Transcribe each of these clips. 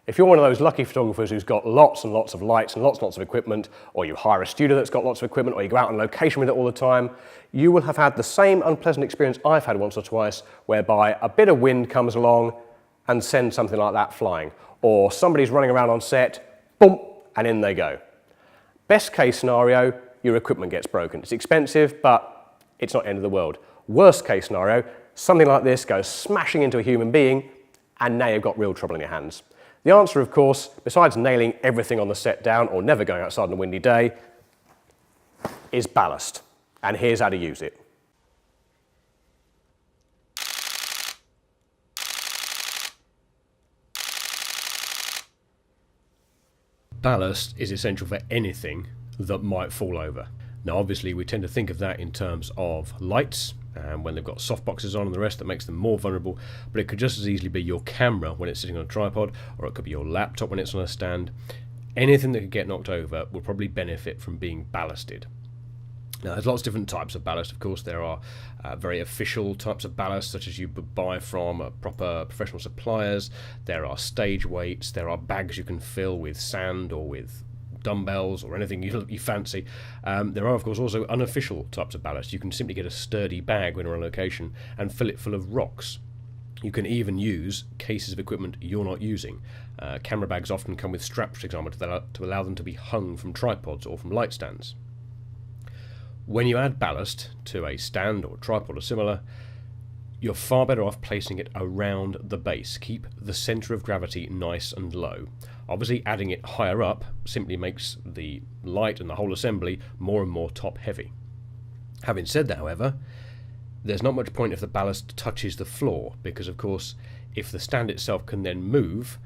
If you're one of those lucky photographers who's got lots and lots of lights and lots of equipment, or you hire a studio that's got lots of equipment, or you go out on location with it all the time, you will have had the same unpleasant experience I've had once or twice, whereby a bit of wind comes along and sends something like that flying. Or somebody's running around on set, boom, and in they go. Best case scenario, your equipment gets broken. It's expensive, but it's not the end of the world. Worst case scenario, something like this goes smashing into a human being, and now you've got real trouble in your hands. The answer, of course, besides nailing everything on the set down or never going outside on a windy day, is ballast. And here's how to use it. Ballast is essential for anything that might fall over. Now obviously we tend to think of that in terms of lights, and when they've got softboxes on and the rest, that makes them more vulnerable, but it could just as easily be your camera when it's sitting on a tripod, or it could be your laptop when it's on a stand. Anything that could get knocked over will probably benefit from being ballasted. Now there's lots of different types of ballast. Of course there are very official types of ballast, such as you would buy from proper professional suppliers. There are stage weights, there are bags you can fill with sand or with dumbbells or anything you fancy. There are of course also unofficial types of ballast. You can simply get a sturdy bag when you're on location and fill it full of rocks. You can even use cases of equipment you're not using. Camera bags often come with straps, for example, to allow them to be hung from tripods or from light stands. When you add ballast to a stand or tripod or similar, you're far better off placing it around the base. Keep the centre of gravity nice and low. Obviously adding it higher up simply makes the light and the whole assembly more and more top heavy. Having said that, however, there's not much point if the ballast touches the floor, because of course if the stand itself can then move,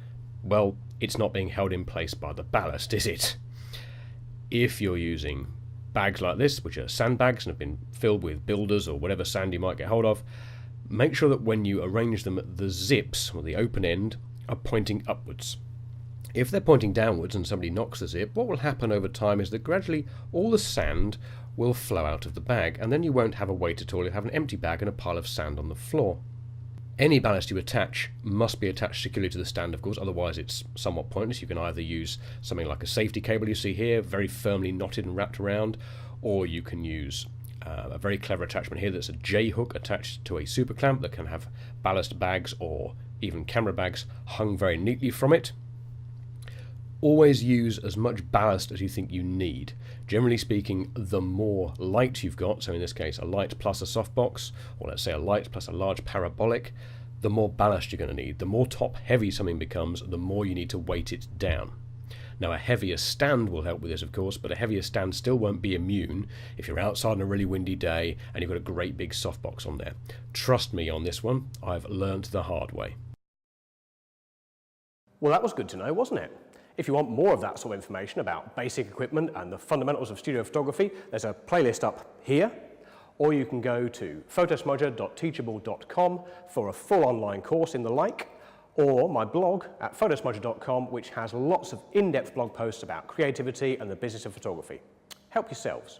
well, it's not being held in place by the ballast, is it? If you're using bags like this, which are sandbags and have been filled with builders or whatever sand you might get hold of, make sure that when you arrange them, the zips, or the open end, are pointing upwards. If they're pointing downwards and somebody knocks the zip, what will happen over time is that gradually all the sand will flow out of the bag, and then you won't have a weight at all. You'll have an empty bag and a pile of sand on the floor. Any ballast you attach must be attached securely to the stand, of course, otherwise it's somewhat pointless. You can either use something like a safety cable you see here, very firmly knotted and wrapped around, or you can use a very clever attachment here that's a J-hook attached to a super clamp that can have ballast bags or even camera bags hung very neatly from it. Always use as much ballast as you think you need. Generally speaking, the more light you've got, so in this case a light plus a softbox, or let's say a light plus a large parabolic, the more ballast you're going to need. The more top heavy something becomes, the more you need to weight it down. Now a heavier stand will help with this, of course, but a heavier stand still won't be immune if you're outside on a really windy day and you've got a great big softbox on there. Trust me on this one, I've learned the hard way. Well, that was good to know, wasn't it? If you want more of that sort of information about basic equipment and the fundamentals of studio photography, there's a playlist up here, or you can go to photosmudger.teachable.com for a full online course in the like, or my blog at photosmudger.com, which has lots of in-depth blog posts about creativity and the business of photography. Help yourselves.